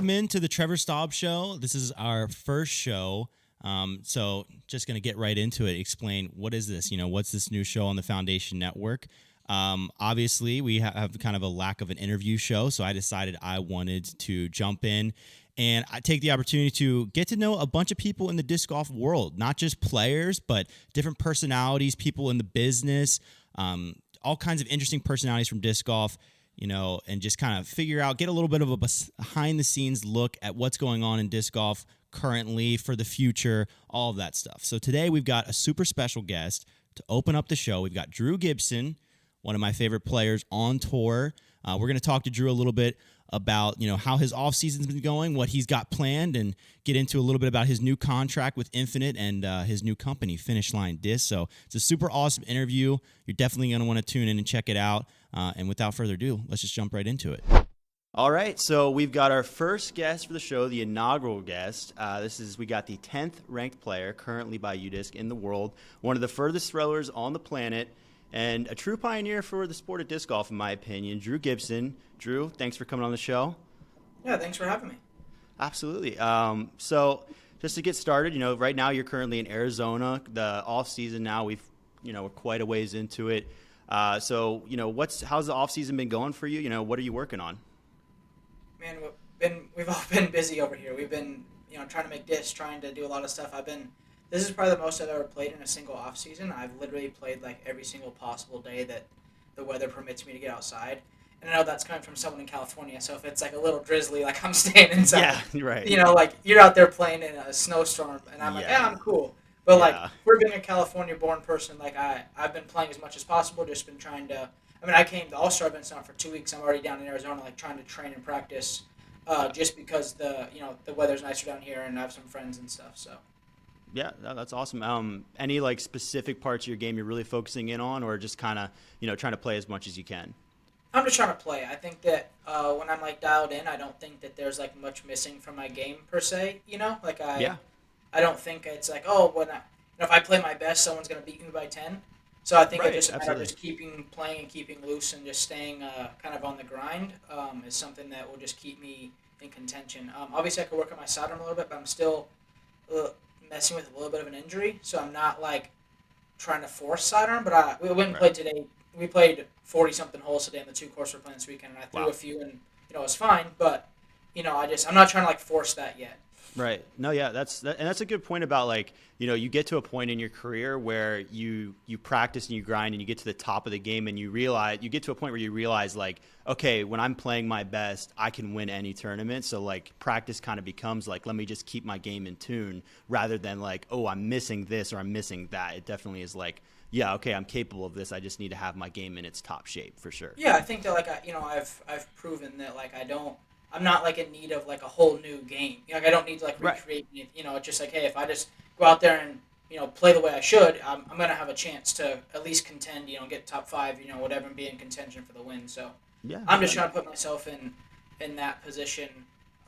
welcome into the Trevor Staub show. This is our first show. So just going to get right into it. Explain, what is this? What's this new show on the Foundation Network? Obviously, we have kind of a lack of an interview show, so I decided I wanted to jump in and I take the opportunity to get to know a bunch of people in the disc golf world, not just players, but different personalities, people in the business, all kinds of interesting personalities from disc golf, and just kind of get a little bit of a behind-the-scenes look at what's going on in disc golf currently, for the future, all of that stuff. So today we've got a super special guest to open up the show. We've got Drew Gibson, one of my favorite players on tour. We're going to talk to Drew a little bit about, how his off-season's been going, what he's got planned, and get into a little bit about his new contract with Infinite and his new company, Finish Line Disc. So it's a super awesome interview. You're definitely going to want to tune in and check it out. And without further ado, let's just jump right into it. All right, so we've got our first guest for the show, the inaugural guest. We got the 10th ranked player currently by UDisc in the world, one of the furthest throwers on the planet, and a true pioneer for the sport of disc golf, in my opinion, Drew Gibson. Drew, thanks for coming on the show. Yeah, thanks for having me. Absolutely. So just to get started, right now you're currently in Arizona. The off season now, we're quite a ways into it. How's the off season been going for you? What are you working on? Man, we've all been busy over here. We've been, trying to make discs, trying to do a lot of stuff. This is probably the most I've ever played in a single off season. I've literally played like every single possible day that the weather permits me to get outside. And I know that's coming from someone in California, so if it's like a little drizzly, like I'm staying inside. Yeah, right. Like you're out there playing in a snowstorm, and I'm like, yeah, I'm cool. But like, for being a California-born person, like I've been playing as much as possible. Just been trying to. I came to All-Star events now for 2 weeks. I'm already down in Arizona, like trying to train and practice, just because the weather's nicer down here, and I have some friends and stuff. So. Yeah, that's awesome. Any like specific parts of your game you're really focusing in on, or just kind of trying to play as much as you can? I'm just trying to play. I think that when I'm like dialed in, I don't think that there's like much missing from my game per se. I don't think it's like, if I play my best, someone's gonna beat me by 10. So I think it just matter of just keeping playing and keeping loose and just staying kind of on the grind is something that will just keep me in contention. Obviously, I could work on my sidearm a little bit, but I'm still messing with a little bit of an injury, so I'm not like trying to force sidearm. But we went and played today. We played 40-something holes today in the 2 courses we're playing this weekend, and I threw a few, and it was fine. But I'm not trying to like force that yet. Right. No, yeah, that's a good point about like, you get to a point in your career where you practice and you grind and you get to the top of the game and you get to a point where you realize like, okay, when I'm playing my best, I can win any tournament. So like practice kind of becomes like, let me just keep my game in tune rather than like, oh, I'm missing this or I'm missing that. It definitely is like, yeah, okay, I'm capable of this. I just need to have my game in its top shape for sure. Yeah, I think that like, I've proven that like I'm not like in need of like a whole new game. Like I don't need to like recreate. Right. It's just like, hey, if I just go out there and play the way I should, I'm gonna have a chance to at least contend. Get top 5. Whatever, and be in contention for the win. So yeah, I'm just trying to put myself in that position,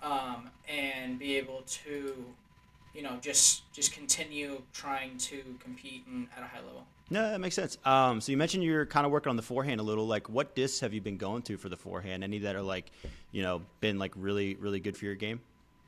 and be able to, just continue trying to compete at a high level. No, that makes sense. So you mentioned you're kind of working on the forehand a little. Like, what discs have you been going to for the forehand? Any that are like, been like really, really good for your game?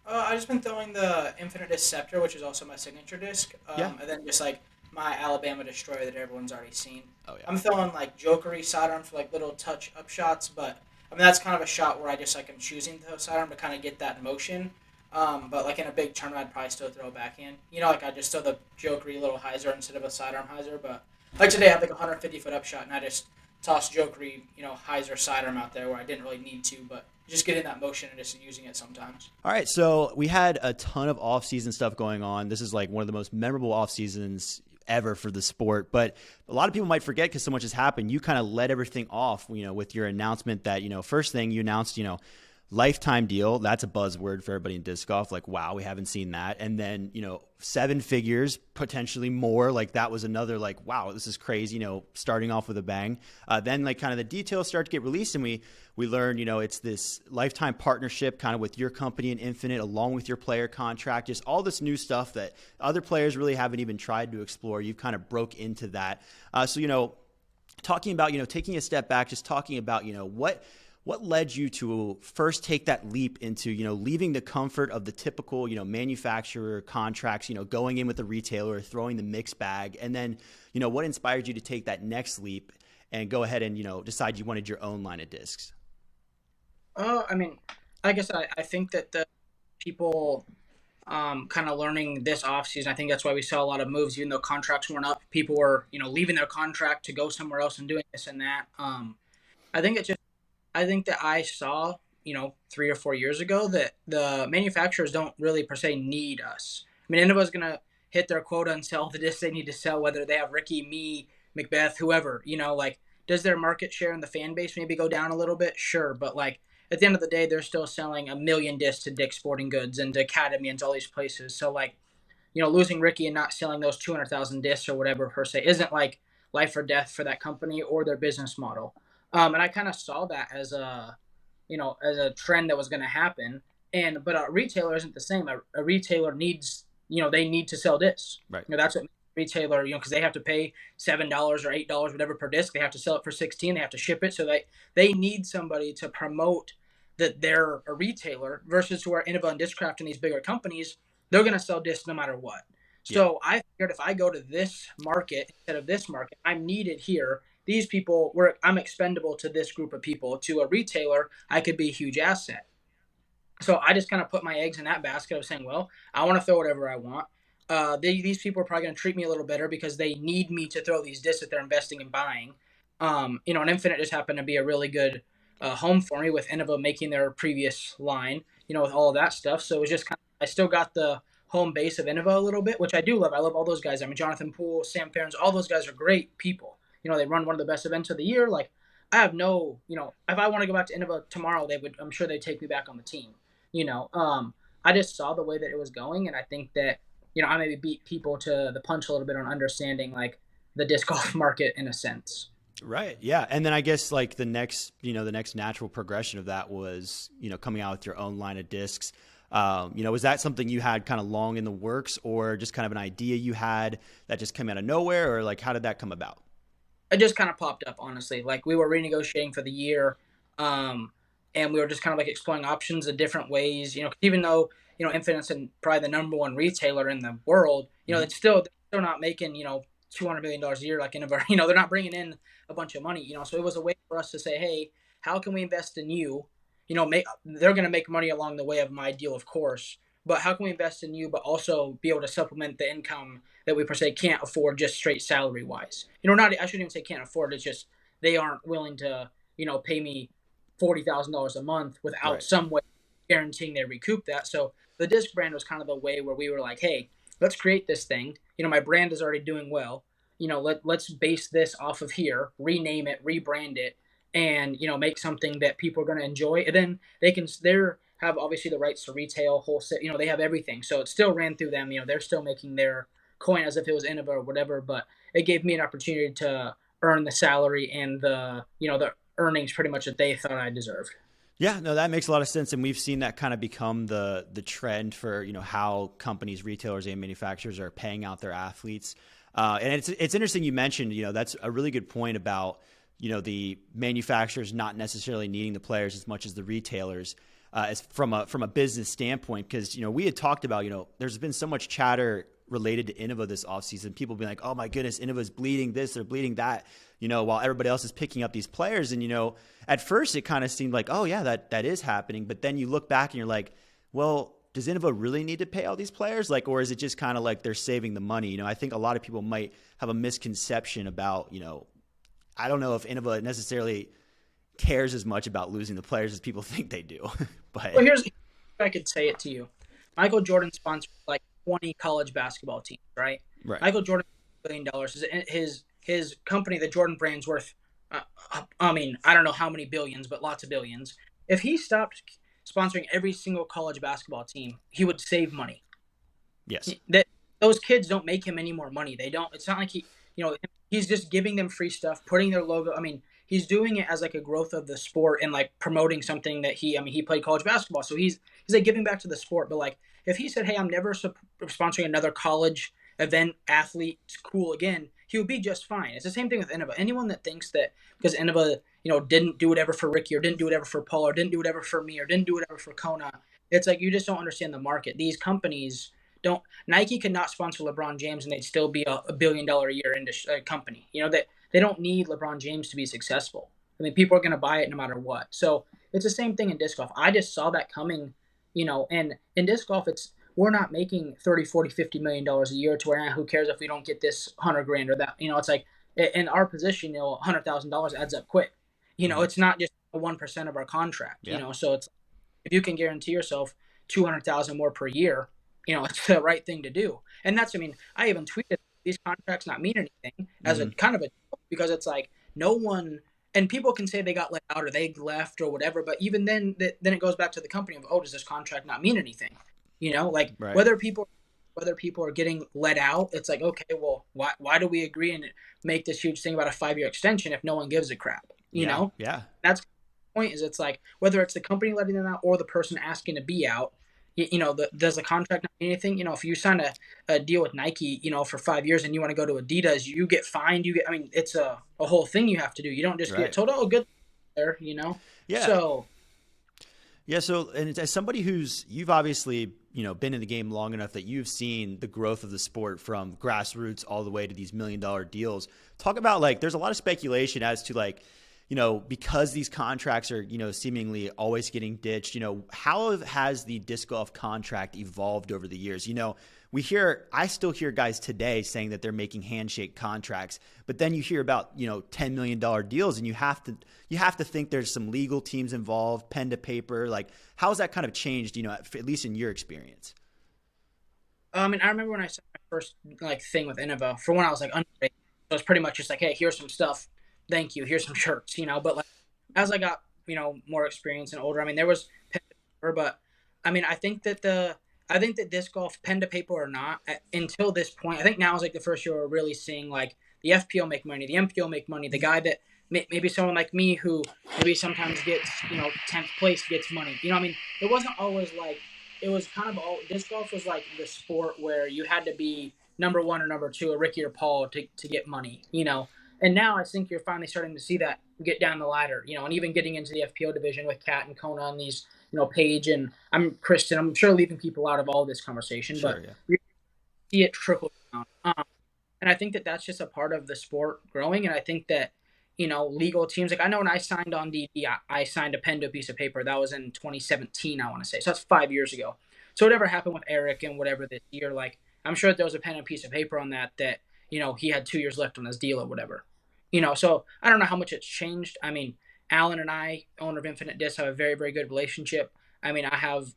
I've just been throwing the Infinite Disc Scepter, which is also my signature disc. And then just like my Alabama Destroyer that everyone's already seen. Oh yeah. I'm throwing like jokery sidearm for like little touch up shots, but that's kind of a shot where I just like I'm choosing to throw sidearm to kind of get that motion. But like in a big tournament, I'd probably still throw a backhand. Like I just throw the jokery little hyzer instead of a sidearm hyzer. But like today, I have like a 150-foot upshot, and I just tossed jokery, hyzer sidearm out there where I didn't really need to, but just getting that motion and just using it sometimes. All right, so we had a ton of off-season stuff going on. This is like one of the most memorable off-seasons ever for the sport, but a lot of people might forget because so much has happened. You kind of led everything off, with your announcement that, first thing you announced, lifetime deal. That's a buzzword for everybody in disc golf. Like, wow, we haven't seen that. And then, 7 figures, potentially more. Like that was another like, wow, this is crazy, starting off with a bang. Then like kind of the details start to get released and we learned, it's this lifetime partnership kind of with your company and Infinite along with your player contract, just all this new stuff that other players really haven't even tried to explore. You've kind of broke into that. So, talking about, taking a step back, just talking about, what led you to first take that leap into, leaving the comfort of the typical, manufacturer contracts, going in with the retailer, throwing the mixed bag, and then, what inspired you to take that next leap and go ahead and, decide you wanted your own line of discs? I mean, like I said, I think that the people kind of learning this offseason, I think that's why we saw a lot of moves, even though contracts weren't up. People were, leaving their contract to go somewhere else and doing this and that. I think it just, I think that I saw, 3 or 4 years ago that the manufacturers don't really per se need us. I mean, Innova's going to hit their quota and sell the discs they need to sell, whether they have Ricky, me, Macbeth, whoever, like, does their market share in the fan base maybe go down a little bit? Sure. But like, at the end of the day, they're still selling 1 million discs to Dick's Sporting Goods and to Academy and to all these places. So like, losing Ricky and not selling those 200,000 discs or whatever per se isn't like life or death for that company or their business model. And I kind of saw that as a trend that was going to happen. But a retailer isn't the same. A retailer needs, they need to sell discs. Right. That's what retailer, because they have to pay $7 or $8, whatever per disc. They have to sell it for 16. They have to ship it. So they need somebody to promote that they're a retailer versus where Innova and Discraft and these bigger companies, they're going to sell discs no matter what. So I figured if I go to this market instead of this market, I'm needed here. These people, I'm expendable to this group of people. To a retailer, I could be a huge asset. So I just kind of put my eggs in that basket of saying, well, I want to throw whatever I want. These people are probably going to treat me a little better because they need me to throw these discs that they're investing in buying. And Infinite just happened to be a really good home for me with Innova making their previous line, with all of that stuff. So it was just kind of, I still got the home base of Innova a little bit, which I do love. I love all those guys. I mean, Jonathan Poole, Sam Ferens, all those guys are great people. They run one of the best events of the year. Like, I have no, if I want to go back to Innova tomorrow, I'm sure they'd take me back on the team. I just saw the way that it was going, and I think that, I maybe beat people to the punch a little bit on understanding like the disc golf market in a sense. Right. Yeah. And then I guess like the next natural progression of that was, coming out with your own line of discs. Was that something you had kind of long in the works, or just kind of an idea you had that just came out of nowhere, or like, how did that come about? It just kind of popped up, honestly. Like, we were renegotiating for the year, and we were just kind of like exploring options of different ways, even though, Infinite's probably the number one retailer in the world, they're still not making, $200 million a year like Innova. They're not bringing in a bunch of money, so it was a way for us to say, hey, how can we invest in you? They're going to make money along the way of my deal, of course, but how can we invest in you, but also be able to supplement the income that we per se can't afford just straight salary wise? I shouldn't even say can't afford. It's just they aren't willing to, pay me $40,000 a month without some way guaranteeing they recoup that. So the disc brand was kind of the way where we were like, hey, let's create this thing. My brand is already doing well. Let's base this off of here, rename it, rebrand it, and make something that people are going to enjoy. And then they have obviously the rights to retail, wholesale. They have everything, so it still ran through them. They're still making their coin as if it was Innova or whatever. But it gave me an opportunity to earn the salary and the earnings pretty much that they thought I deserved. Yeah, no, that makes a lot of sense, and we've seen that kind of become the trend for how companies, retailers, and manufacturers are paying out their athletes. And it's interesting you mentioned that's a really good point about the manufacturers not necessarily needing the players as much as the retailers, as from a business standpoint, because we had talked about there's been so much chatter related to Innova this offseason. People being like, oh my goodness, Innova's bleeding this, they're bleeding that, while everybody else is picking up these players. And, at first it kind of seemed like, oh yeah, that is happening. But then you look back and you're like, well, does Innova really need to pay all these players? Like, or is it just kind of like they're saving the money? I think a lot of people might have a misconception about, I don't know if Innova necessarily cares as much about losing the players as people think they do. But well, here's I could say it to you. Michael Jordan sponsored like 20 college basketball teams, right? Right. Michael Jordan $1 billion. His company, the Jordan brand's worth, I don't know how many billions, but lots of billions. If he stopped sponsoring every single college basketball team, he would save money. Yes. Those kids don't make him any more money. They don't. It's not like he's just giving them free stuff, putting their logo. He's doing it as like a growth of the sport and like promoting something that he played college basketball. So he's like giving back to the sport. But like if he said, hey, I'm never sponsoring another college event, athlete, cool again, he would be just fine. It's the same thing with Innova. Anyone that thinks that because Innova didn't do whatever for Ricky or didn't do whatever for Paul or didn't do whatever for me or didn't do whatever for Kona. It's like you just don't understand the market. These companies don't. Nike could not sponsor LeBron James and they'd still be a $1 billion a year company. That they don't need LeBron James to be successful. I mean, people are going to buy it no matter what. So it's the same thing in disc golf. I just saw that coming, and in disc golf, we're not making 30, 40, $50 million a year to where who cares if we don't get this 100 grand or that. It's like in our position, $100,000 adds up quick. It's not just 1% of our contract. So it's if you can guarantee yourself 200,000 more per year, it's the right thing to do. And that's, I even tweeted these contracts not mean anything as a kind of a joke, because it's like no one, and people can say they got let out or they left or whatever, but even then it goes back to the company of, oh, does this contract not mean anything? Right. whether people are getting let out, it's like, okay, well, why do we agree and make this huge thing about a 5-year extension if no one gives a crap? Yeah. That's the point. Is it's like whether it's the company letting them out or the person asking to be out. Does the contract not mean anything? If you sign a deal with Nike, for 5 years and you want to go to Adidas, you get fined. It's a whole thing you have to do. You don't just get told, oh, good there, Yeah. So. Yeah. So, and as somebody you've obviously, been in the game long enough that you've seen the growth of the sport from grassroots all the way to these $1 million deals. Talk about there's a lot of speculation as to because these contracts are, seemingly always getting ditched, how has the disc golf contract evolved over the years? I still hear guys today saying that they're making handshake contracts, but then you hear about, $10 million deals and you have to think there's some legal teams involved, pen to paper. How has that kind of changed, at least in your experience? I remember when I said my first thing with Innova, for when I was underage, it was pretty much just hey, here's some stuff. Thank you. Here's some shirts, but as I got, more experience and older, there was pen to paper, but I think that disc golf, pen to paper or not, until this point, I think now is the first year we're really seeing the FPO make money, the MPO make money, the guy that maybe someone like me who maybe sometimes gets, 10th place gets money. It wasn't always it was kind of disc golf was the sport where you had to be number one or number two, a Ricky or Paul to get money, And now I think you're finally starting to see that get down the ladder, and even getting into the FPO division with Kat and Kona and these, Paige and Kristen. I'm sure leaving people out of all this conversation, but you see it trickle down. And I think that that's just a part of the sport growing. And I think that, legal teams, I know when I signed on DD, I signed a pen to a piece of paper. That was in 2017, I want to say. So that's 5 years ago. So whatever happened with Eric and whatever this year, I'm sure that there was a pen and a piece of paper on that, he had 2 years left on his deal or whatever. So I don't know how much it's changed. Alan and I, owner of Infinite Disc, have a very, very good relationship. I have,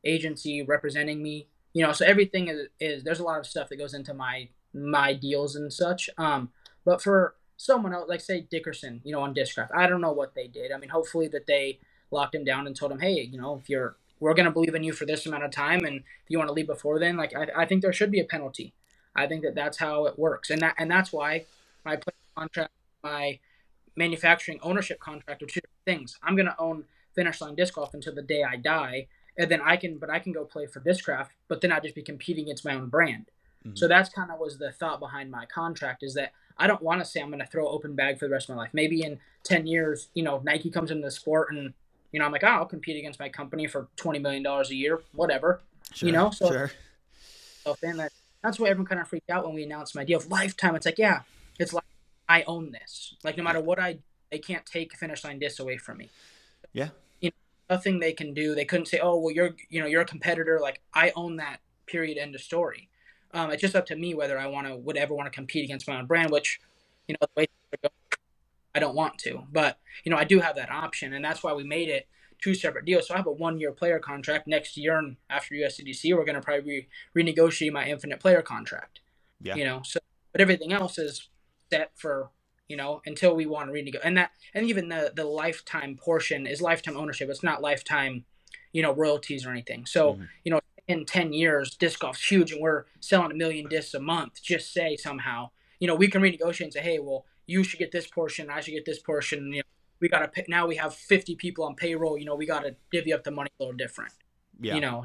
agency representing me, so everything is there's a lot of stuff that goes into my deals and such. But for someone else, say Dickerson, on Discraft, I don't know what they did. Hopefully that they locked him down and told him, hey, we're going to believe in you for this amount of time. And if you want to leave before then, I think there should be a penalty. I think that that's how it works. And that's why my player contract, my manufacturing ownership contract are two different things. I'm going to own Finish Line Disc Golf until the day I die, and then I can go play for Discraft, but then I'd just be competing against my own brand. Mm-hmm. So that's kind of was the thought behind my contract, is that I don't want to say I'm going to throw open bag for the rest of my life. Maybe in 10 years, Nike comes into the sport and, I'm I'll compete against my company for $20 million a year, whatever, sure, So, sure. So then that's why everyone kind of freaked out when we announced my deal. Lifetime, it's yeah, it's I own this. No matter what they can't take Finish Line Disc away from me. Yeah. Nothing they can do. They couldn't say, oh, well, you're a competitor. I own that, period, end of story. It's just up to me whether I would ever want to compete against my own brand, which, the way I don't want to. But, I do have that option, and that's why we made it 2 separate deals. So I have a 1-year player contract next year, and after USCDC, we're going to probably renegotiate my Infinite player contract. Yeah. But everything else is set for, until we want to renegotiate. And even the lifetime portion is lifetime ownership. It's not lifetime, royalties or anything. So, in 10 years, disc golf's huge and we're selling 1 million discs a month. Just say somehow, we can renegotiate and say, hey, well, you should get this portion, I should get this portion. We got to now we have 50 people on payroll. We got to divvy up the money a little different. Yeah.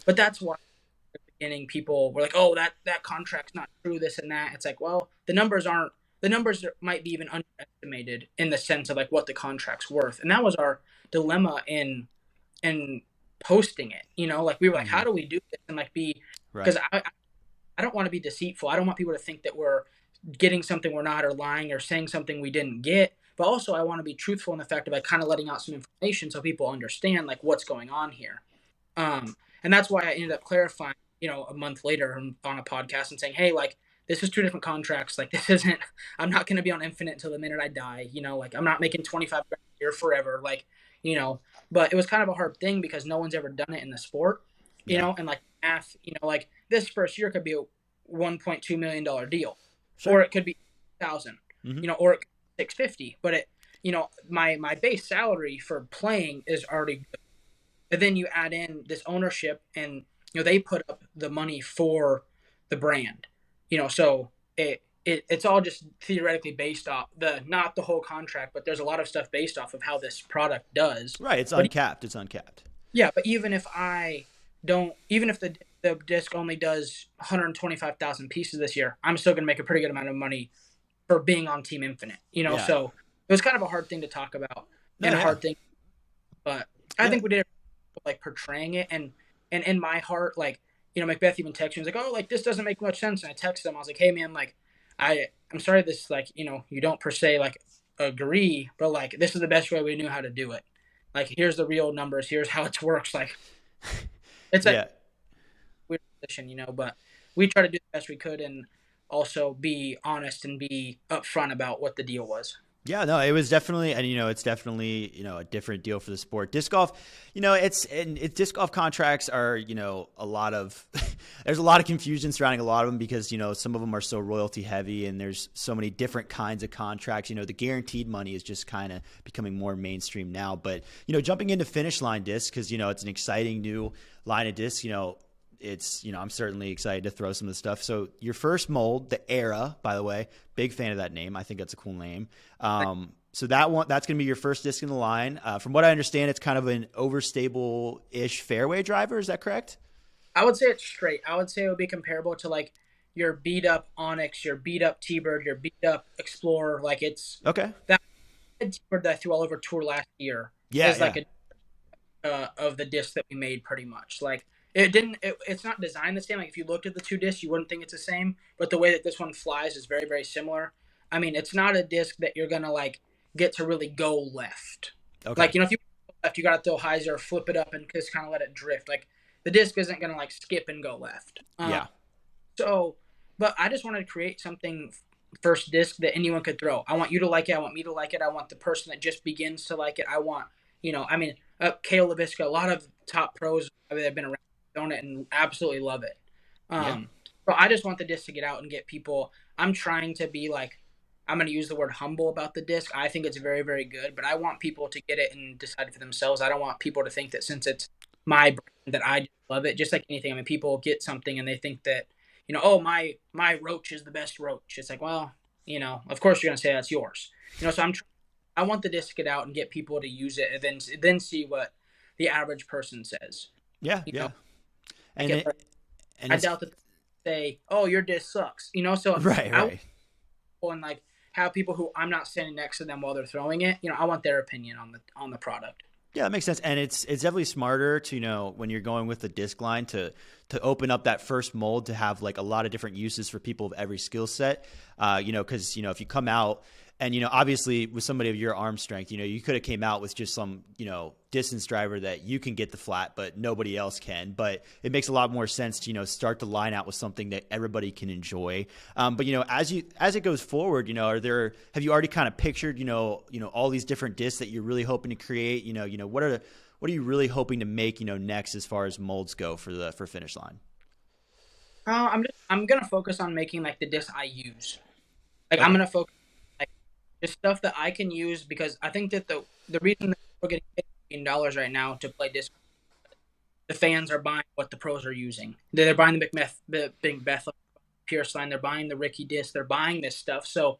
But that's why at the beginning people were like, oh, that contract's not true, this and that. It's well, the numbers aren't the numbers might be even underestimated in the sense of like what the contract's worth. And that was our dilemma in posting it. Like we were like, how do we do this and like be Right. because I don't want to be deceitful. I don't want people to think that we're getting something we're not or lying or saying something we didn't get. But also, I want to be truthful in the fact of like kind of letting out some information so people understand like what's going on here. And that's why I ended up clarifying, a month later on a podcast and saying, hey, like this is two different contracts. Like this isn't. I'm not going to be on Infinite until the minute I die. Like I'm not making 25 grand a year forever. Like But it was kind of a hard thing because no one's ever done it in the sport. And like math. Like this first year could be a $1.2 million deal, or it could be 1,000. Or it could be 650. But my base salary for playing is already good. And then you add in this ownership, and they put up the money for the brand. So it's all just theoretically based off not the whole contract, but there's a lot of stuff based off of how this product does. Right. It's uncapped. It's uncapped. Yeah, but even if the disc only does 125,000 pieces this year, I'm still going to make a pretty good amount of money for being on Team Infinite. So it was kind of a hard thing to talk about hard thing, but I think we did like portraying it, and in my heart, like Macbeth even texted me, was like, oh, like this doesn't make much sense, and I texted him, I was like, hey man, like I'm sorry this, like you don't per se like agree, but like this is the best way we knew how to do it. Like here's the real numbers, here's how it works. Like it's like weird position, but we try to do the best we could and also be honest and be upfront about what the deal was. Yeah, no, it was definitely, and it's definitely, a different deal for the sport. Disc golf, disc golf contracts are, a lot of, there's a lot of confusion surrounding a lot of them because, some of them are so royalty heavy and there's so many different kinds of contracts. The guaranteed money is just kind of becoming more mainstream now. But, jumping into finish line discs, because, it's an exciting new line of discs, it's, I'm certainly excited to throw some of the stuff. So your first mold, the Era, by the way, big fan of that name. I think that's a cool name. So that's going to be your first disc in the line. From what I understand, it's kind of an overstable-ish fairway driver. Is that correct? I would say it's straight. I would say it would be comparable to like your beat up Onyx, your beat up T-Bird, your beat up Explorer. Like it's okay. That T-Bird that I threw all over tour last year is like of the disc that we made pretty much. Like it's not designed the same. Like if you looked at the two discs, you wouldn't think it's the same. But the way that this one flies is very, very similar. I mean, it's not a disc that you're gonna like get to really go left. Okay. Like if you go left, you gotta throw hyzer, flip it up, and just kind of let it drift. Like the disc isn't gonna like skip and go left. So, but I just wanted to create something first disc that anyone could throw. I want you to like it. I want me to like it. I want the person that just begins to like it. I want Kale LaVisca, a lot of top pros that have been around on it and absolutely love it. But I just want the disc to get out and get people. I'm trying to be like, I'm going to use the word humble about the disc. I think it's very, very good, but I want people to get it and decide for themselves. I don't want people to think that since it's my brand that I just love it. Just like anything. I mean, people get something and they think that, oh, my roach is the best roach. It's like, well, of course you're going to say that's yours. So I want the disc to get out and get people to use it and then see what the average person says. Yeah. And I doubt that they say, "Oh, your disc sucks," So right. And like have people who I'm not standing next to them while they're throwing it. I want their opinion on the product. Yeah, that makes sense, and it's definitely smarter to when you're going with the disc line to open up that first mold to have like a lot of different uses for people of every skill set. Because if you come out. And, obviously with somebody of your arm strength, you could have came out with just some, distance driver that you can get the flat, but nobody else can. But it makes a lot more sense to, start the line out with something that everybody can enjoy. But, as it goes forward, have you already kind of pictured, all these different discs that you're really hoping to create? What are you really hoping to make, next as far as molds go for finish line? I'm going to focus on making like the disc I use. Like, okay. I'm going to focus just stuff that I can use because I think that the reason that we're getting $15 right now to play disc, the fans are buying what the pros are using. They're buying the Big Beth Pierce line. They're buying the Ricky disc. They're buying this stuff. So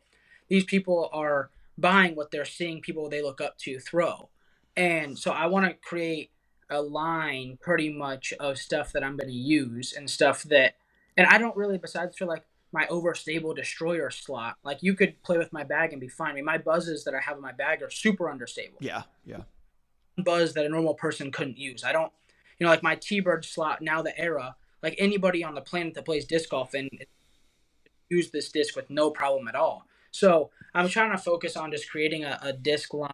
these people are buying what they're seeing people they look up to throw. And so I want to create a line pretty much of stuff that I'm going to use and stuff that, and I don't really, besides for like my overstable destroyer slot. Like you could play with my bag and be fine. I mean, my buzzes that I have in my bag are super understable. Yeah, yeah. Buzz that a normal person couldn't use. I don't, like my T-Bird slot, now the era, like anybody on the planet that plays disc golf and use this disc with no problem at all. So I'm trying to focus on just creating a disc line,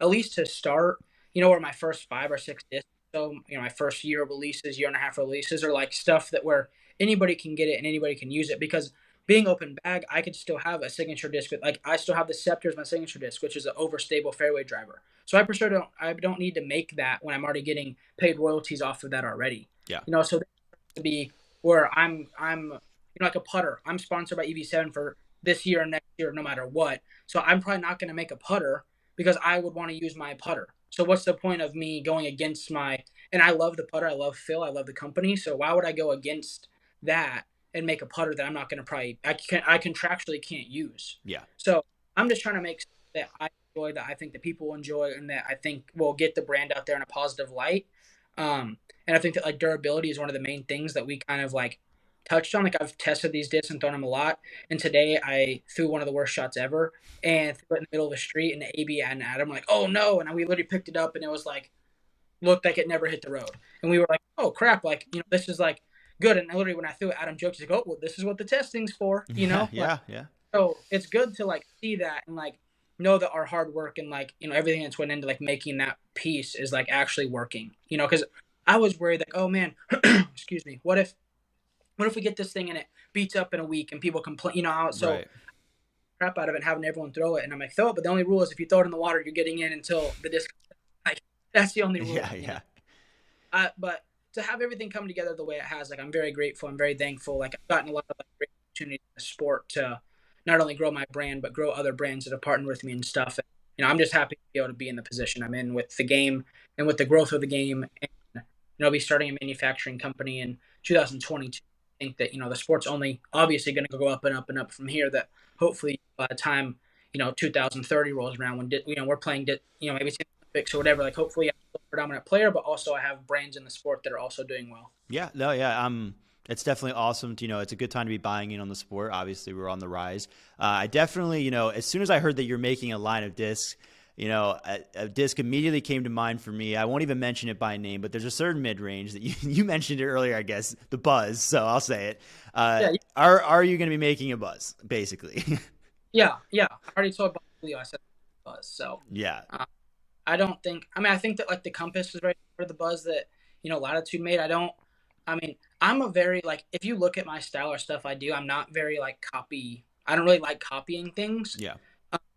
at least to start, where my first 5 or 6 discs, so, my first year of releases, year and a half releases are like stuff that where anybody can get it and anybody can use it, because being open bag, I could still have a signature disc with, like, I still have the Scepter as my signature disc, which is an overstable fairway driver. So I don't need to make that when I'm already getting paid royalties off of that already. Yeah. So to be where I'm like a putter. I'm sponsored by EV7 for this year and next year, no matter what. So I'm probably not going to make a putter because I would want to use my putter. So what's the point of me going against and I love the putter. I love Phil. I love the company. So why would I go against that and make a putter that I'm not going to I contractually can't use? Yeah. So I'm just trying to make that I enjoy, that I think that people enjoy, and that I think will get the brand out there in a positive light. And I think that like durability is one of the main things that we kind of like touched on. Like I've tested these discs and thrown them a lot. And today I threw one of the worst shots ever and threw it in the middle of the street, and AB and Adam were like, oh no. And we literally picked it up and it was like, looked like it never hit the road. And we were like, oh crap. Like, this is like good. And literally when I threw it, Adam joked, he's like, oh, well, this is what the testing's for, Yeah. Like, Yeah. so it's good to like see that and like know that our hard work and like, everything that's went into like making that piece is like actually working, because I was worried like, oh man, excuse me, what if we get this thing and it beats up in a week and people complain, so right. Crap out of it and having everyone throw it. And I'm like, throw it, but the only rule is if you throw it in the water, you're getting in until the disc. Like, that's the only rule. Yeah. But to have everything come together the way it has, like, I'm very grateful. I'm very thankful. Like, I've gotten a lot of like, great opportunities in the sport to not only grow my brand, but grow other brands that have partnered with me and stuff. And, I'm just happy to be able to be in the position I'm in with the game and with the growth of the game. And, be starting a manufacturing company in 2022. Think that the sport's only obviously going to go up and up and up from here, that hopefully by the time 2030 rolls around, when we're playing maybe it's Olympics or whatever, like hopefully I'm a predominant player, but also I have brands in the sport that are also doing well. It's definitely awesome to, it's a good time to be buying in on the sport. Obviously we're on the rise. I definitely, as soon as I heard that you're making a line of discs, a disc immediately came to mind for me. I won't even mention it by name, but there's a certain mid-range that you mentioned it earlier, I guess, the Buzz. So I'll say it. Are you going to be making a Buzz, basically? Yeah. I already told Leo I said Buzz. So yeah. I think that like the Compass is very for the Buzz that Latitude made. I'm a very like, if you look at my style or stuff I do, I'm not very like copy. I don't really like copying things. Yeah.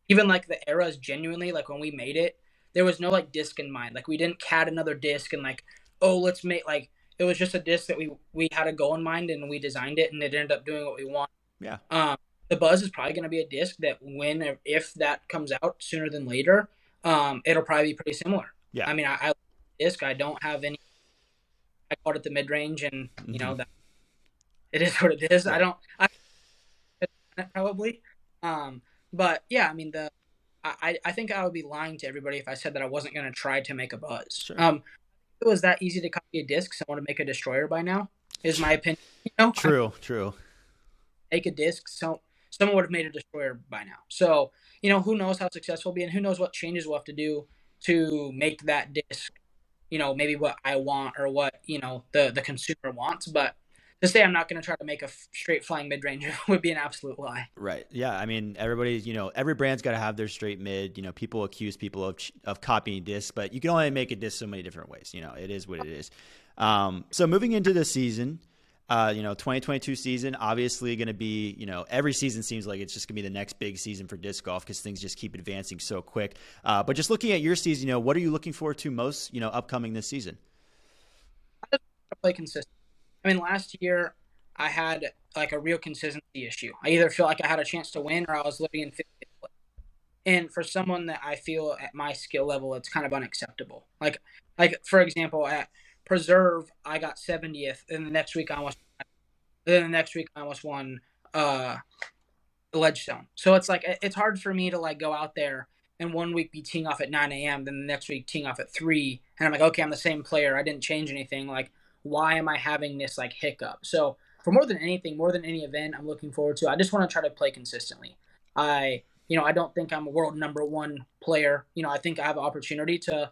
Even like the eras, genuinely, like when we made it, there was no like disc in mind. Like we didn't CAD another disc and like, oh, let's make like, it was just a disc that we had a goal in mind and we designed it and it ended up doing what we want. Yeah. The Buzz is probably going to be a disc that if that comes out sooner than later, it'll probably be pretty similar. Yeah. I mean, I like the disc. I don't have any. I called it the mid range, and that it is what it is. Right. I probably. But yeah, I mean I think I would be lying to everybody if I said that I wasn't going to try to make a Buzz. Sure. If it was that easy to copy a disc, someone would make a destroyer by now, is my opinion. True. Make a disc, so someone would have made a destroyer by now. So, who knows how successful it'll be, and who knows what changes we'll have to do to make that disc, maybe what I want or what, the consumer wants. But to say I'm not going to try to make a straight flying mid-range would be an absolute lie. Right. Yeah. I mean, everybody's, every brand's got to have their straight mid. People accuse people of copying discs, but you can only make a disc so many different ways. It is what it is. So moving into the season, 2022 season, obviously going to be, every season seems like it's just going to be the next big season for disc golf because things just keep advancing so quick. But just looking at your season, what are you looking forward to most, upcoming this season? I play consistent. I mean, last year I had like a real consistency issue. I either feel like I had a chance to win or I was living in 50th place. And for someone that I feel at my skill level, it's kind of unacceptable. Like for example, at Preserve, I got 70th, and the next week I almost won Ledgestone. So it's like it's hard for me to like go out there and 1 week be teeing off at 9 a.m., then the next week teeing off at 3, and I'm like, okay, I'm the same player. I didn't change anything. Like, why am I having this like hiccup? So for more than anything, more than any event I'm looking forward to, I just want to try to play consistently. I don't think I'm a world number one player. I think I have an opportunity to,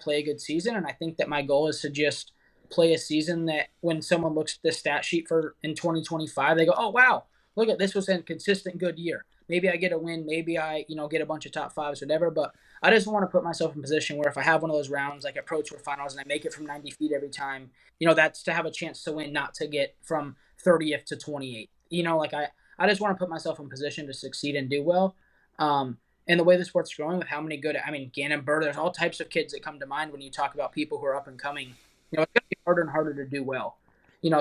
play a good season. And I think that my goal is to just play a season that when someone looks at the stat sheet for in 2025, they go, oh, wow, look at this was a consistent good year. Maybe I get a win. Maybe I, get a bunch of top fives, whatever. But I just want to put myself in a position where if I have one of those rounds, like at Pro Tour Finals, and I make it from 90 feet every time, that's to have a chance to win, not to get from 30th to 28th. I just want to put myself in position to succeed and do well. And the way the sport's growing with how many Gannon Burr, there's all types of kids that come to mind when you talk about people who are up and coming. It's going to be harder and harder to do well.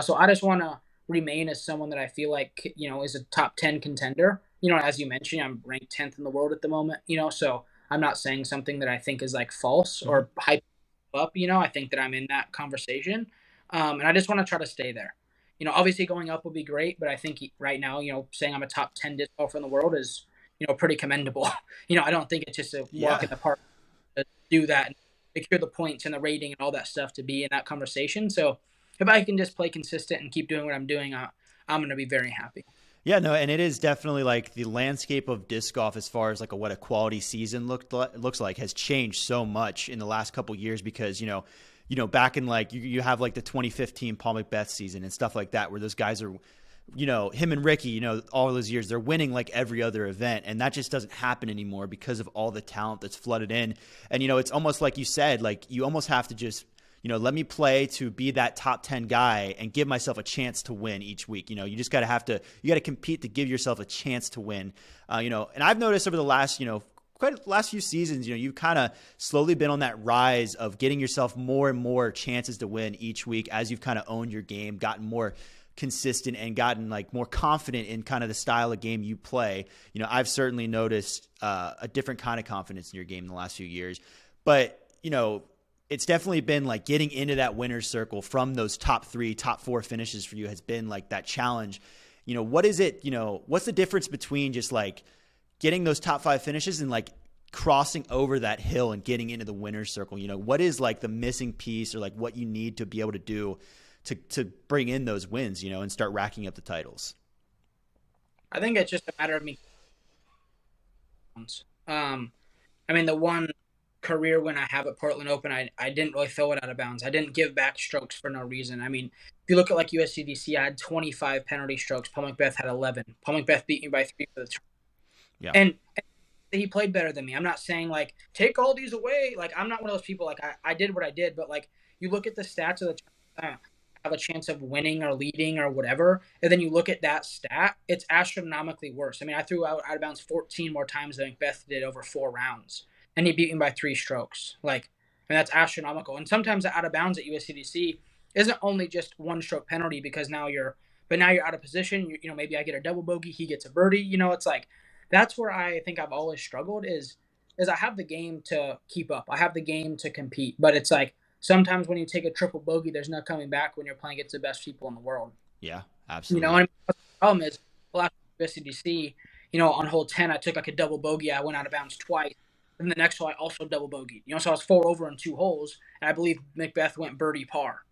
So I just want to remain as someone that I feel like, is a top 10 contender. As you mentioned, I'm ranked 10th in the world at the moment, so I'm not saying something that I think is like false or hype up, I think that I'm in that conversation. And I just want to try to stay there. Obviously going up would be great, but I think right now, saying I'm a top 10 disc golfer in the world is, pretty commendable. I don't think it's just a walk in the park to do that and secure the points and the rating and all that stuff to be in that conversation. So if I can just play consistent and keep doing what I'm doing, I'm going to be very happy. Yeah, no, and it is definitely like the landscape of disc golf as far as like what a quality season looks like has changed so much in the last couple of years because, back in like you have like the 2015 Paul McBeth season and stuff like that where those guys are, him and Ricky, all those years, they're winning like every other event. And that just doesn't happen anymore because of all the talent that's flooded in. And, it's almost like you said, like you almost have to just, let me play to be that top 10 guy and give myself a chance to win each week. You just got to compete to give yourself a chance to win. And I've noticed over the last, last few seasons, you've kind of slowly been on that rise of getting yourself more and more chances to win each week as you've kind of owned your game, gotten more consistent and gotten like more confident in kind of the style of game you play. I've certainly noticed a different kind of confidence in your game in the last few years, but it's definitely been like getting into that winner's circle from those top 3, top 4 finishes for you has been like that challenge. What is it, what's the difference between just like getting those top 5 finishes and like crossing over that hill and getting into the winner's circle? What is like the missing piece or like what you need to be able to do to bring in those wins, and start racking up the titles? I think it's just a matter of me. The one career win I have at Portland Open, I didn't really throw it out of bounds. I didn't give back strokes for no reason. If you look at like USCDC, I had 25 penalty strokes. Paul McBeth had 11. Paul McBeth beat me by 3 for the tournament. Yeah. And he played better than me. I'm not saying like take all these away. Like I'm not one of those people. Like I did what I did, but like you look at the stats of the tournament, have a chance of winning or leading or whatever, and then you look at that stat, it's astronomically worse. I threw out of bounds 14 more times than McBeth did over 4 rounds, and he beat me by 3 strokes. That's astronomical. And sometimes the out of bounds at USCDC isn't only just 1 stroke penalty because now you're out of position. Maybe I get a double bogey, he gets a birdie. It's like that's where I think I've always struggled is I have the game to keep up. I have the game to compete, but it's like sometimes when you take a triple bogey, there's no coming back when you're playing against the best people in the world. Yeah, absolutely. The problem is, last USCDC, on hole 10, I took like a double bogey. I went out of bounds twice. And the next hole, I also double bogeyed. So I was 4 over in 2 holes, and I believe McBeth went birdie par.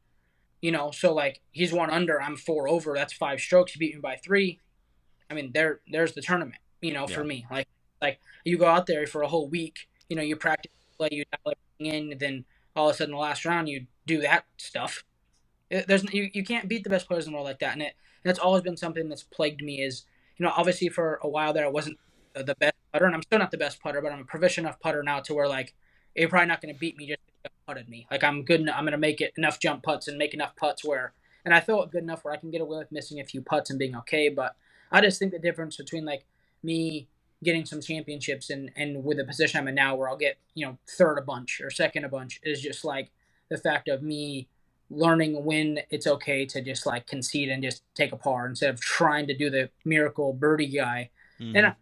So like he's 1 under, I'm 4 over. That's 5 strokes. He beat me by 3. There's the tournament. For me, like you go out there for a whole week. You practice, play, you dial everything in, then all of a sudden the last round you do that stuff. You can't beat the best players in the world like that, and it's always been something that's plagued me. Is obviously for a while there I wasn't the best putter, and I'm still not the best putter, but I'm a proficient enough putter now to where like you're probably not going to beat me just because you putted me. Like I'm good enough, I'm going to make it enough jump putts and make enough putts and I feel good enough where I can get away with missing a few putts and being okay. But I just think the difference between like me getting some championships and with the position I'm in now where I'll get, third a bunch or second a bunch is just like the fact of me learning when it's okay to just like concede and just take a par instead of trying to do the miracle birdie guy. Mm-hmm. And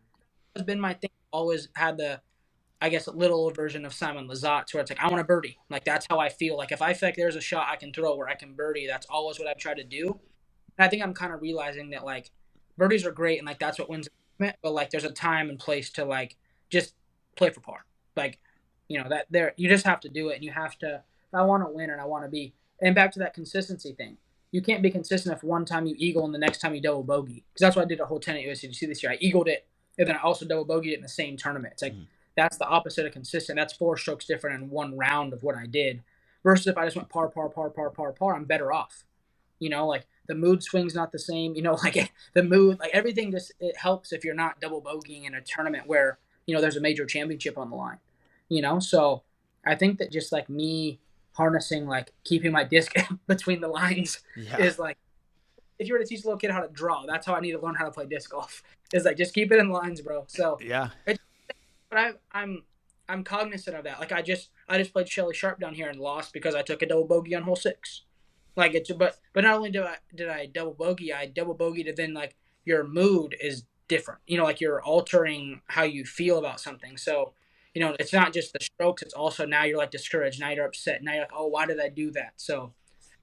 it's been my thing. Always had the, I guess, a little version of Simon Lizotte where it's like, I want a birdie. Like that's how I feel. Like if I feel like there's a shot I can throw where I can birdie, that's always what I've tried to do. And I think I'm kind of realizing that like birdies are great and like that's what wins. But like there's a time and place to like just play for par. Like, that there you just have to do it, and you have to. If I want to win and I want to be, and back to that consistency thing, you can't be consistent if one time you eagle and the next time you double bogey. Because that's what I did a whole 10 at USDC this year. I eagled it, and then I also double bogeyed it in the same tournament. It's like that's the opposite of consistent. That's 4 strokes different in one round of what I did. Versus if I just went par, par, par, par, par, par, I'm better off. Like the mood swing's not the same. Like the mood, like everything just it helps if you're not double bogeying in a tournament where there's a major championship on the line. So I think that just like me harnessing, like keeping my disc between the lines is like, if you were to teach a little kid how to draw, that's how I need to learn how to play disc golf. Is like just keep it in the lines, bro. So but I'm cognizant of that. Like I just played Shelly Sharp down here and lost because I took a double bogey on hole 6. Like but not only did I double bogey, I double bogeyed, and then like your mood is different. Like you're altering how you feel about something. So it's not just the strokes. It's also now you're like discouraged. Now you're upset. Now you're like, oh, why did I do that? So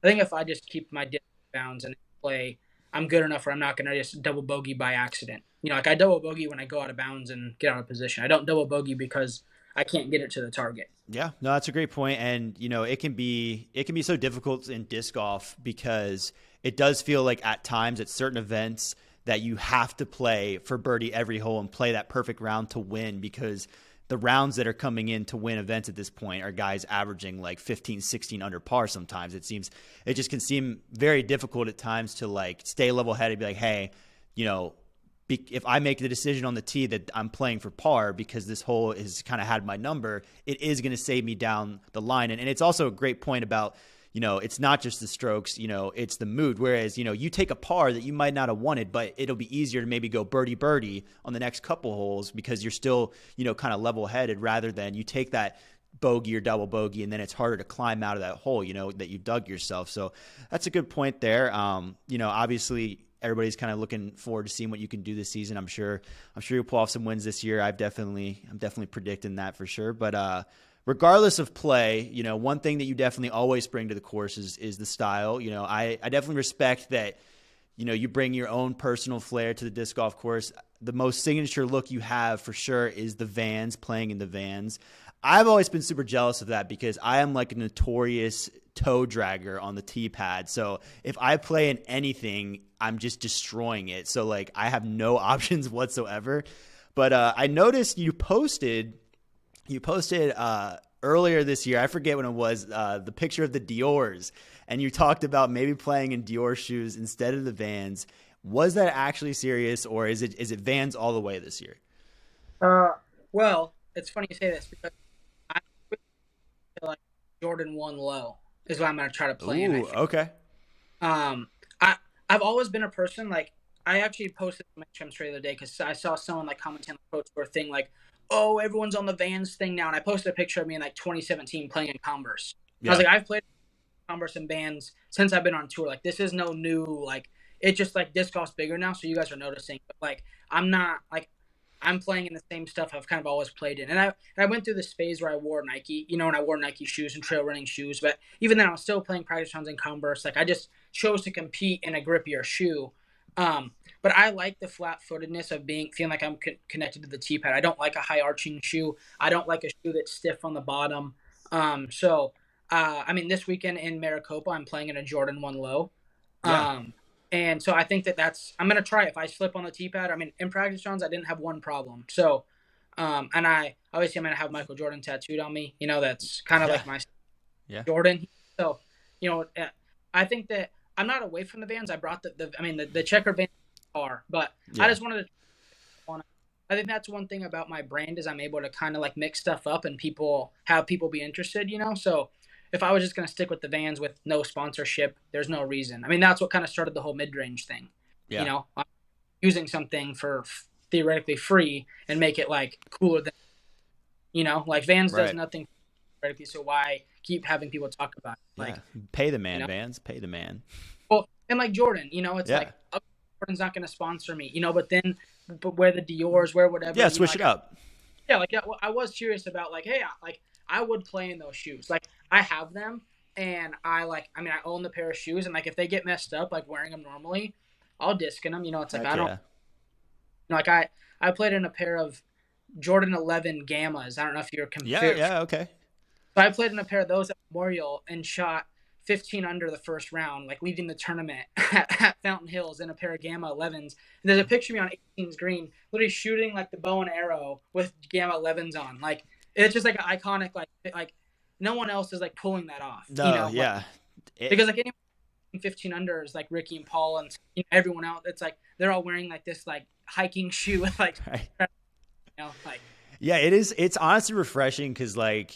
I think if I just keep my disc bounds and play, I'm good enough where I'm not going to just double bogey by accident. Like I double bogey when I go out of bounds and get out of position. I don't double bogey because I can't get it to the target. Yeah, no, that's a great point. And, it can be so difficult in disc golf because it does feel like at times at certain events that you have to play for birdie every hole and play that perfect round to win, because the rounds that are coming in to win events at this point are guys averaging like 15, 16 under par sometimes. It just can seem very difficult at times to like stay level headed and be like, hey, if I make the decision on the tee that I'm playing for par because this hole has kind of had my number, it is going to save me down the line. And it's also a great point about, it's not just the strokes, it's the mood. Whereas, you take a par that you might not have wanted, but it'll be easier to maybe go birdie on the next couple holes because you're still, kind of level headed, rather than you take that bogey or double bogey and then it's harder to climb out of that hole, that you dug yourself. So that's a good point there. Obviously everybody's kind of looking forward to seeing what you can do this season. I'm sure you'll pull off some wins this year. I'm definitely predicting that for sure. But, regardless of play, one thing that you definitely always bring to the course is the style. I definitely respect that, you bring your own personal flair to the disc golf course. The most signature look you have for sure is the Vans, playing in the Vans. I've always been super jealous of that because I am like a notorious toe dragger on the tee pad. So if I play in anything, I'm just destroying it. So like I have no options whatsoever. But I noticed you posted earlier this year, I forget when it was, the picture of the Dior's, and you talked about maybe playing in Dior shoes instead of the Vans. Was that actually serious, or is it Vans all the way this year? Well, it's funny you say this because I feel like Jordan 1 low is what I'm going to try to play in. Okay. I've always been a person, like, I actually posted some Instagram the other day because I saw someone like commenting on the Pro Tour thing like, oh, everyone's on the Vans thing now. And I posted a picture of me in like 2017 playing in Converse. Yeah. I was like, I've played Converse and Vans since I've been on tour. Like, this is no new, like, it's just like disc golf's bigger now. So you guys are noticing, but like, I'm playing in the same stuff I've kind of always played in. And I went through this phase where I wore Nike, and I wore Nike shoes and trail running shoes. But even then I was still playing practice rounds in Converse. Like, I just chose to compete in a grippier shoe. But I like the flat-footedness of feeling like I'm connected to the tee pad. I don't like a high-arching shoe. I don't like a shoe that's stiff on the bottom. This weekend in Maricopa, I'm playing in a Jordan 1 low. Yeah. And so I think I'm going to try it. If I slip on the tee pad, in practice rounds, I didn't have one problem. So, and I'm going to have Michael Jordan tattooed on me. That's kind of like my Jordan. So, I think that I'm not away from the Vans. I brought the checker Vans car, but I just wanted to. I think that's one thing about my brand is I'm able to kind of like mix stuff up and have people be interested. So if I was just going to stick with the Vans with no sponsorship, there's no reason. That's what kind of started the whole mid-range thing. Yeah. I'm using something for theoretically free and make it like cooler than, like Vans does nothing theoretically. So why keep having people talk about it? Like, pay the man, Vans, pay the man. Well, and like Jordan, it's like Jordan's not going to sponsor me, but wear the Dior's, wear whatever. Yeah, switch it up. Yeah, well, I was curious about like, hey, I would play in those shoes. Like, I have them, and I own the pair of shoes, and like if they get messed up, like wearing them normally, I'll disc in them. It's like I played in a pair of Jordan 11 Gammas. I don't know if you're confused. Yeah, okay. So I played in a pair of those at Memorial and shot 15 under the first round, like leading the tournament at Fountain Hills in a pair of Gamma 11s. And there's a picture of me on 18's green, literally shooting like the bow and arrow with Gamma 11s on. Like it's just like an iconic, like no one else is like pulling that off. No, yeah. Like, because like anyone 15 under is like Ricky and Paul and everyone else. It's like they're all wearing like this like hiking shoe with like, right. Like. Yeah, it is. It's honestly refreshing because like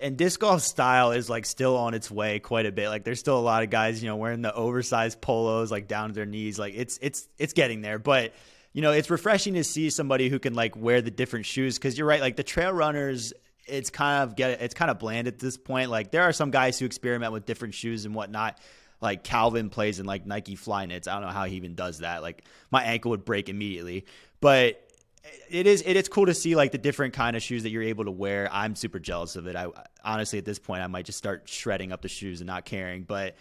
and disc golf style is like still on its way quite a bit. Like there's still a lot of guys wearing the oversized polos like down to their knees. Like it's getting there, but it's refreshing to see somebody who can like wear the different shoes because you're right. Like the trail runners. It's kind of bland at this point. Like there are some guys who experiment with different shoes and whatnot. Like Calvin plays in like Nike Flyknits. I don't know how he even does that. Like my ankle would break immediately. But it is cool to see like the different kind of shoes that you're able to wear. I'm super jealous of it. I honestly at this point I might just start shredding up the shoes and not caring. But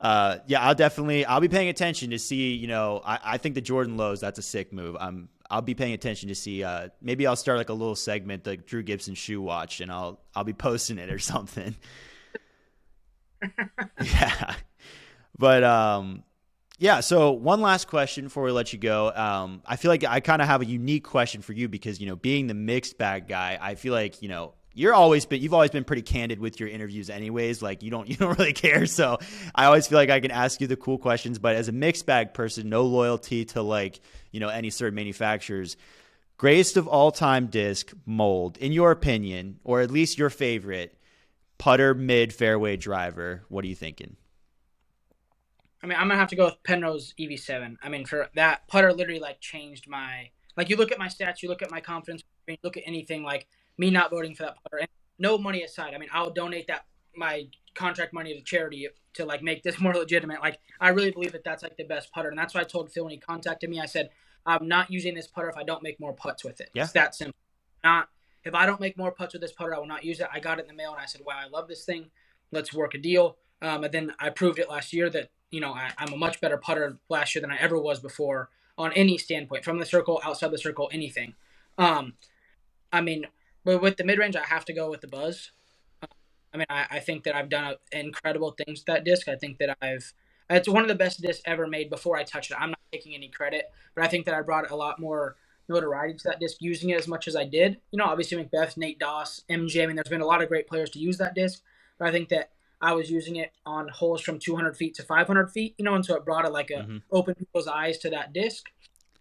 yeah, I'll be paying attention to see. I think the Jordan lows, that's a sick move. I'll be paying attention to see. Maybe I'll start like a little segment, the Drew Gibson shoe watch, and I'll be posting it or something. Yeah, but yeah. So one last question before we let you go. I feel like I kind of have a unique question for you because being the mixed bag guy, I feel like you've always been pretty candid with your interviews anyways. Like you don't really care. So I always feel like I can ask you the cool questions, but as a mixed bag person, no loyalty to like, any certain manufacturers, greatest of all time disc mold, in your opinion, or at least your favorite putter, mid, fairway, driver. What are you thinking? I mean, I'm going to have to go with Penrose EV7. I mean, for that putter literally like changed my, like you look at my stats, you look at my confidence, you look at anything like, me not voting for that putter, and no money aside. I mean, I'll donate my contract money to charity to like make this more legitimate. Like, I really believe that that's like the best putter, and that's why I told Phil when he contacted me. I said, I'm not using this putter if I don't make more putts with it. Yeah. It's that simple. If I don't make more putts with this putter, I will not use it. I got it in the mail, and I said, wow, I love this thing. Let's work a deal. And then I proved it last year that I'm a much better putter last year than I ever was before on any standpoint, from the circle, outside the circle, anything. I mean. But with the mid-range, I have to go with the Buzz. I mean, I think that I've done incredible things with that disc. I think that it's one of the best discs ever made before I touched it. I'm not taking any credit, but I think that I brought a lot more notoriety to that disc using it as much as I did. Obviously Macbeth, Nate Doss, MJ. I mean, there's been a lot of great players to use that disc, but I think that I was using it on holes from 200 feet to 500 feet, and so it brought open people's eyes to that disc.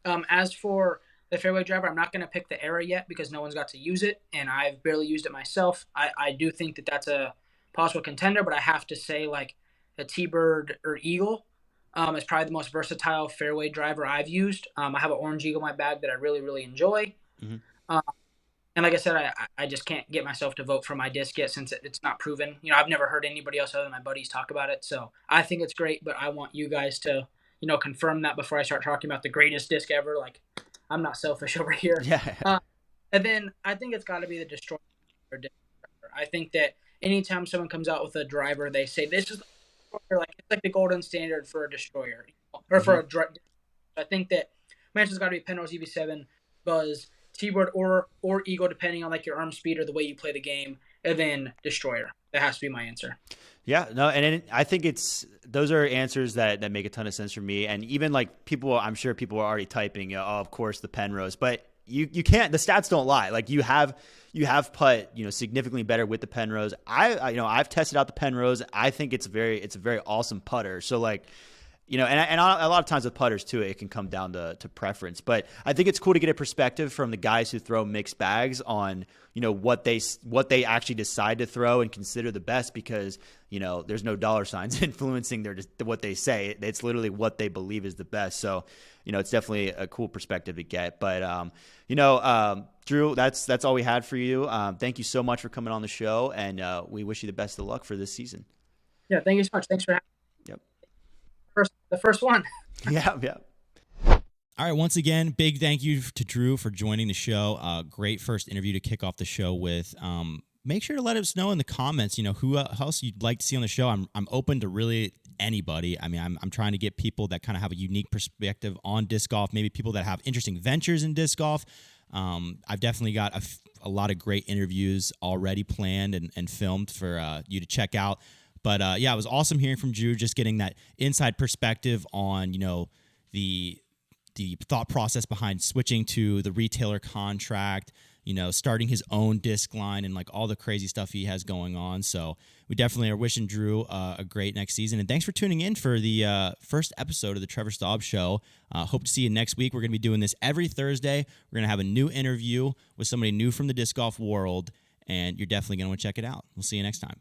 As for the fairway driver, I'm not going to pick the Era yet because no one's got to use it, and I've barely used it myself. I do think that that's a possible contender, but I have to say like a T-Bird or Eagle is probably the most versatile fairway driver I've used. I have an Orange Eagle in my bag that I really, really enjoy. Mm-hmm. And like I said, I just can't get myself to vote for my disc yet since it's not proven. I've never heard anybody else other than my buddies talk about it, so I think it's great, but I want you guys to confirm that before I start talking about the greatest disc ever. Like, I'm not selfish over here. Yeah. And then I think it's got to be the Destroyer. I think that anytime someone comes out with a driver, they say this is the Destroyer. Like, it's like the golden standard for a Destroyer or for a driver. I think that Manson's got to be Penrose EV7, Buzz, T-Bird, or Eagle, depending on like your arm speed or the way you play the game, and then Destroyer. That has to be my answer. Yeah, no, and I think those are answers that make a ton of sense for me. And even like people, I'm sure people are already typing, oh, of course the Penrose, but you can't. The stats don't lie. Like you have putt significantly better with the Penrose. I've tested out the Penrose. I think it's a very awesome putter. So like. And a lot of times with putters too, it can come down to preference. But I think it's cool to get a perspective from the guys who throw mixed bags on, what they actually decide to throw and consider the best because, there's no dollar signs influencing what they say. It's literally what they believe is the best. So, it's definitely a cool perspective to get. But, Drew, that's all we had for you. Thank you so much for coming on the show, and we wish you the best of luck for this season. Yeah, thank you so much. Thanks for having me. Yep. The first one. Yeah. All right. Once again, big thank you to Drew for joining the show. Great first interview to kick off the show with. Make sure to let us know in the comments, who else you'd like to see on the show. I'm open to really anybody. I mean, I'm trying to get people that kind of have a unique perspective on disc golf, maybe people that have interesting ventures in disc golf. I've definitely got a lot of great interviews already planned and filmed for you to check out. But yeah, it was awesome hearing from Drew, just getting that inside perspective on, the thought process behind switching to the retailer contract, starting his own disc line and like all the crazy stuff he has going on. So we definitely are wishing Drew a great next season. And thanks for tuning in for the first episode of the Trevor Staub Show. Hope to see you next week. We're going to be doing this every Thursday. We're going to have a new interview with somebody new from the disc golf world, and you're definitely going to want to check it out. We'll see you next time.